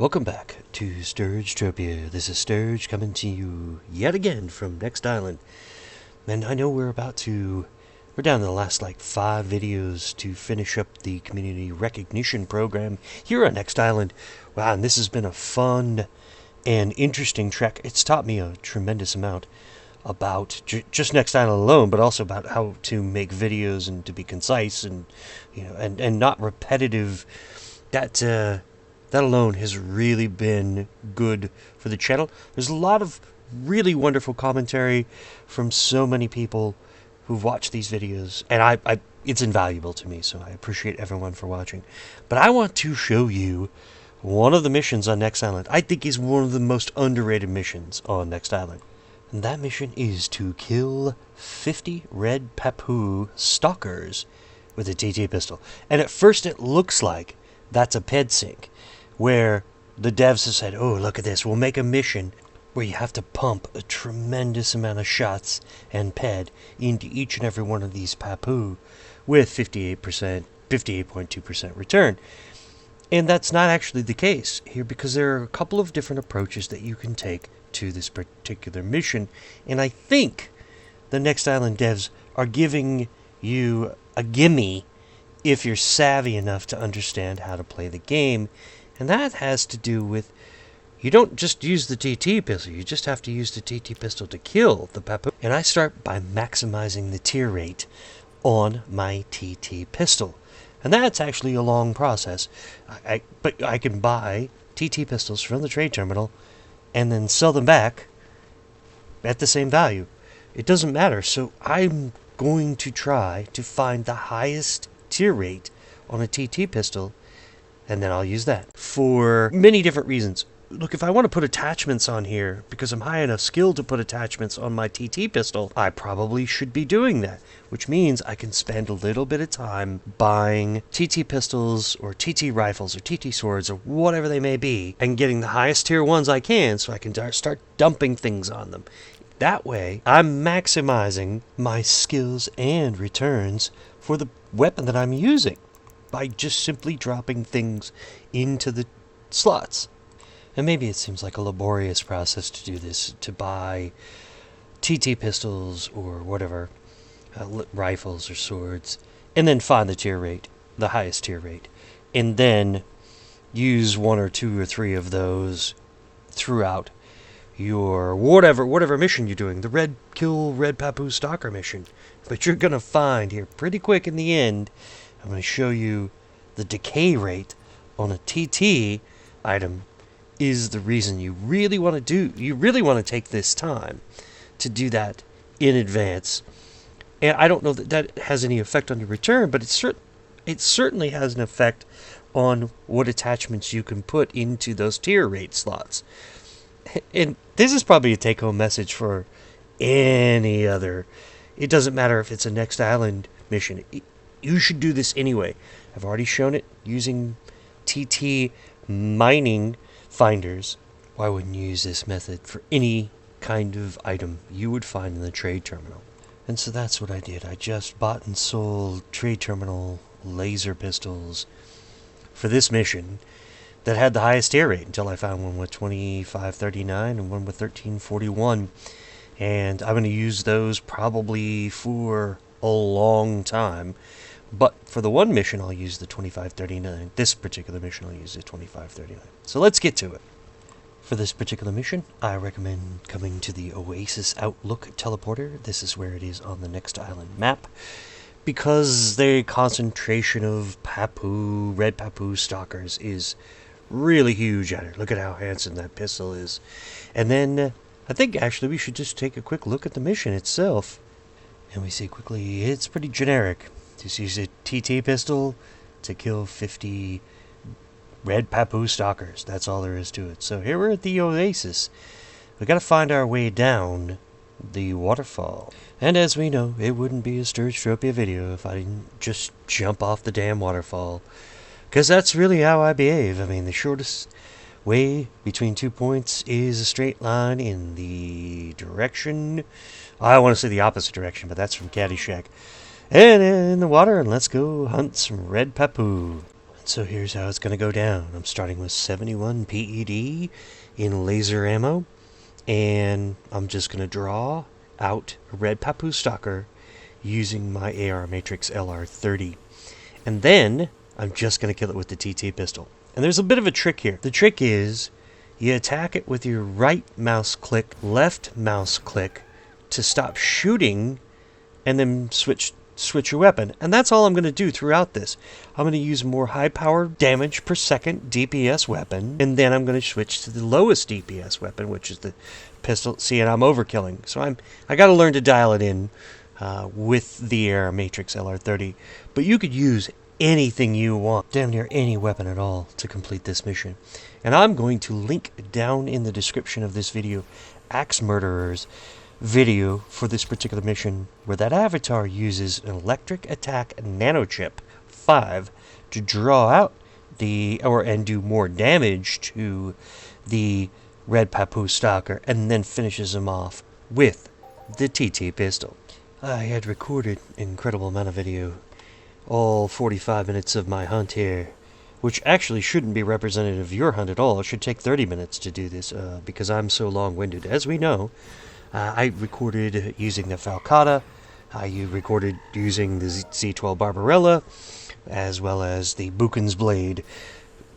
Welcome back to Sturgetropia. This is Sturge coming to you yet again from Next Island. And I know we're down to the last 5 videos to finish up the community recognition program here on Next Island. Wow, and this has been a fun and interesting trek. It's taught me a tremendous amount about just Next Island alone, but also about how to make videos and to be concise and and not repetitive. That alone has really been good for the channel. There's a lot of really wonderful commentary from so many people who've watched these videos, and it's invaluable to me, so I appreciate everyone for watching. But I want to show you one of the missions on Next Island. I think is one of the most underrated missions on Next Island. And that mission is to kill 50 Red Papoo Stalkers with a TT pistol. And at first it looks like that's a ped sync, where the devs have said, oh, look at this, we'll make a mission where you have to pump a tremendous amount of shots and ped into each and every one of these Papoo with 58.2% return. And that's not actually the case here, because there are a couple of different approaches that you can take to this particular mission. And I think the Next Island devs are giving you a gimme if you're savvy enough to understand how to play the game. And that has to do with, you don't just use the TT pistol, you just have to use the TT pistol to kill the Papoo. And I start by maximizing the tear rate on my TT pistol. And that's actually a long process. But I can buy TT pistols from the trade terminal and then sell them back at the same value. It doesn't matter. So I'm going to try to find the highest tear rate on a TT pistol, and then I'll use that for many different reasons. Look, if I want to put attachments on here, because I'm high enough skill to put attachments on my TT pistol, I probably should be doing that, which means I can spend a little bit of time buying TT pistols or TT rifles or TT swords or whatever they may be, and getting the highest tier ones I can so I can start dumping things on them. That way, I'm maximizing my skills and returns for the weapon that I'm using by just simply dropping things into the slots. And maybe it seems like a laborious process to do this, to buy TT pistols or whatever, rifles or swords, and then find the tier rate, the highest tier rate, and then use 1 or 2 or 3 of those throughout your whatever mission you're doing, the Red Papoo Stalker mission. But you're going to find here pretty quick in the end, I'm going to show you the decay rate on a TT item is the reason you really want to take this time to do that in advance. And I don't know that has any effect on your return, but it certainly has an effect on what attachments you can put into those tier rate slots. And this is probably a take-home message for any other. It doesn't matter if it's a Next Island mission. You should do this anyway. I've already shown it using TT mining finders. Why wouldn't you use this method for any kind of item you would find in the trade terminal? And so that's what I did. I just bought and sold trade terminal laser pistols for this mission that had the highest tier rate until I found one with 2539 and one with 1341. And I'm going to use those probably for a long time. But for the one mission, I'll use the 2539. This particular mission, I'll use the 2539. So let's get to it. For this particular mission, I recommend coming to the Oasis Outlook teleporter. This is where it is on the Next Island map, because the concentration of Red Papoo Stalkers is really huge at it. Look at how handsome that pistol is. And then I think actually we should just take a quick look at the mission itself. And we see quickly it's pretty generic. Just use a TT pistol to kill 50 Red Papoo Stalkers. That's all there is to it. So here we're at the Oasis. We got to find our way down the waterfall. And as we know, it wouldn't be a Sturgetropia video if I didn't just jump off the damn waterfall. Because that's really how I behave. I mean, the shortest way between 2 points is a straight line in the direction. I want to say the opposite direction, but that's from Caddyshack. And in the water, and let's go hunt some Red Papoo. So here's how it's going to go down. I'm starting with 71 PED in laser ammo, and I'm just going to draw out a Red Papoo Stalker using my AR Matrix LR30. And then I'm just going to kill it with the TT pistol. And there's a bit of a trick here. The trick is you attack it with your right mouse click, left mouse click to stop shooting, and then switch your weapon. And that's all I'm going to do throughout this. I'm going to use more high power damage per second DPS weapon, and then I'm going to switch to the lowest DPS weapon, which is the pistol. See, and I'm overkilling. So I got to learn to dial it in with the AR Matrix LR30. But you could use anything you want, damn near any weapon at all, to complete this mission. And I'm going to link down in the description of this video AxeMurderer's video for this particular mission, where that avatar uses an electric attack nanochip 5 to draw out and do more damage to the Red Papoo Stalker, and then finishes him off with the TT pistol. I had recorded an incredible amount of video, all 45 minutes of my hunt here, which actually shouldn't be representative of your hunt at all. It should take 30 minutes to do this, because I'm so long-winded. As we know, I recorded using the Falcata, I recorded using the Z12 Barbarella, as well as the Buchan's Blade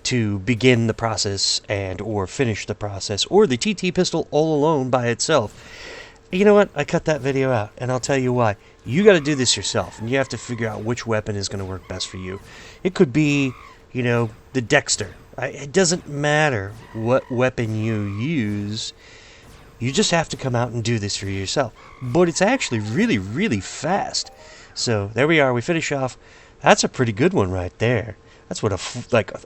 to begin the process and or finish the process, or the TT pistol all alone by itself. You know what? I cut that video out, and I'll tell you why. You got to do this yourself, and you have to figure out which weapon is going to work best for you. It could be, the Dexter. It doesn't matter what weapon you use. You just have to come out and do this for yourself. But it's actually really, really fast. So there we are. We finish off. That's a pretty good one right there. That's what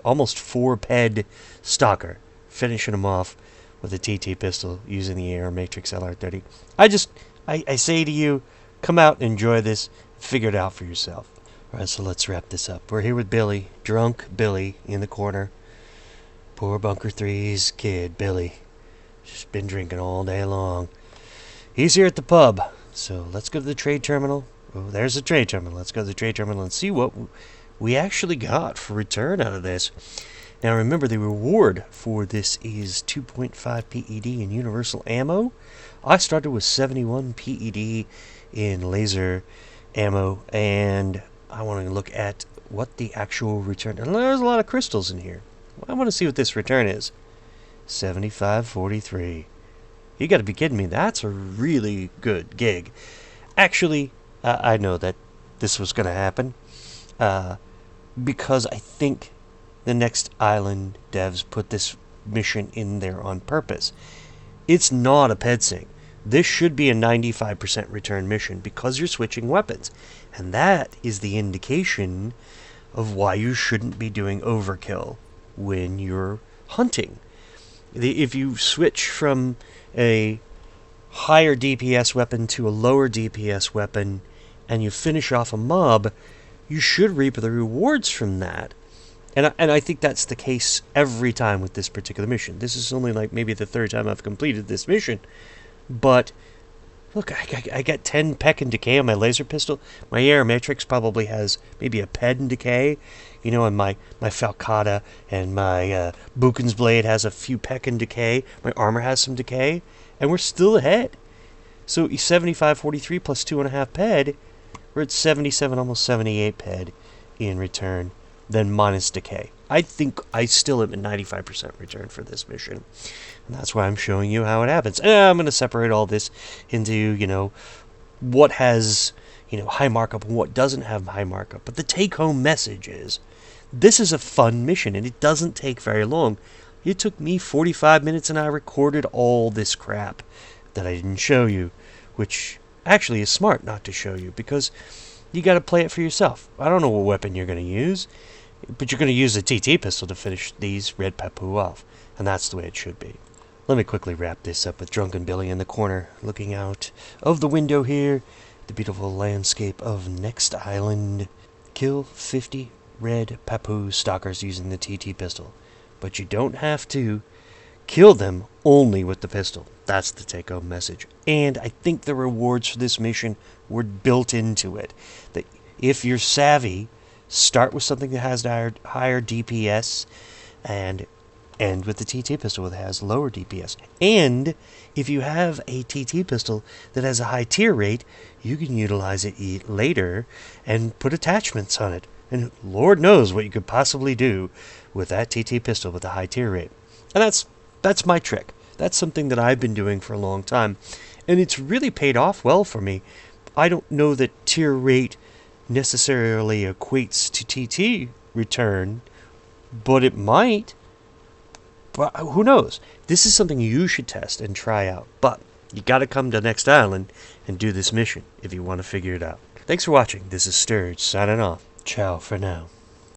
almost 4 ped stalker. Finishing him off with a TT pistol using the AR Matrix LR30. I say to you, come out and enjoy this. Figure it out for yourself. All right, so let's wrap this up. We're here with Billy, drunk Billy in the corner. Poor Bunker 3's kid, Billy. Just been drinking all day long. He's here at the pub, so let's go to the trade terminal. Oh, there's the trade terminal. Let's go to the trade terminal and see what we actually got for return out of this. Now remember, the reward for this is 2.5 PED in universal ammo. I started with 71 PED in laser ammo, and I want to look at what the actual return. And there's a lot of crystals in here. I want to see what this return is. 75.43. You got to be kidding me. That's a really good gig. Actually, I know that this was going to happen because I think the Next Island devs put this mission in there on purpose. It's not a ped sync. This should be a 95% return mission because you're switching weapons. And that is the indication of why you shouldn't be doing overkill when you're hunting. If you switch from a higher DPS weapon to a lower DPS weapon and you finish off a mob, you should reap the rewards from that. And I think that's the case every time with this particular mission. This is only like maybe the 3rd time I've completed this mission. But look, I got 10 peck and decay on my laser pistol. My AR Matrix probably has maybe a ped and decay. And my Falcata and my Buchan's Blade has a few peck and decay. My armor has some decay. And we're still ahead. So 75.43 plus 2.5 ped, we're at 77, almost 78 ped in return, then minus decay. I think I still am at 95% return for this mission. And that's why I'm showing you how it happens. And I'm going to separate all this into, what has, high markup and what doesn't have high markup. But the take-home message is, this is a fun mission, and it doesn't take very long. It took me 45 minutes, and I recorded all this crap that I didn't show you, which actually is smart not to show you, because you got to play it for yourself. I don't know what weapon you're going to use, but you're going to use a TT pistol to finish these Red Papoo off, and that's the way it should be. Let me quickly wrap this up with Drunken Billy in the corner, looking out of the window here, the beautiful landscape of Next Island. Kill 50 Red Papoo Stalkers using the TT pistol, but you don't have to kill them only with the pistol. That's the take-home message. And I think the rewards for this mission were built into it. That if you're savvy, Start with something that has higher DPS and end with the TT pistol that has lower DPS. And if you have a TT pistol that has a high tier rate, you can utilize it later and put attachments on it. And Lord knows what you could possibly do with that TT pistol with a high tier rate. And that's my trick. That's something that I've been doing for a long time. And it's really paid off well for me. I don't know that tier rate necessarily equates to TT return, but it might. But who knows? This is something you should test and try out. But you got to come to Next Island and do this mission if you want to figure it out. Thanks for watching. This is Sturge signing off. Ciao for now.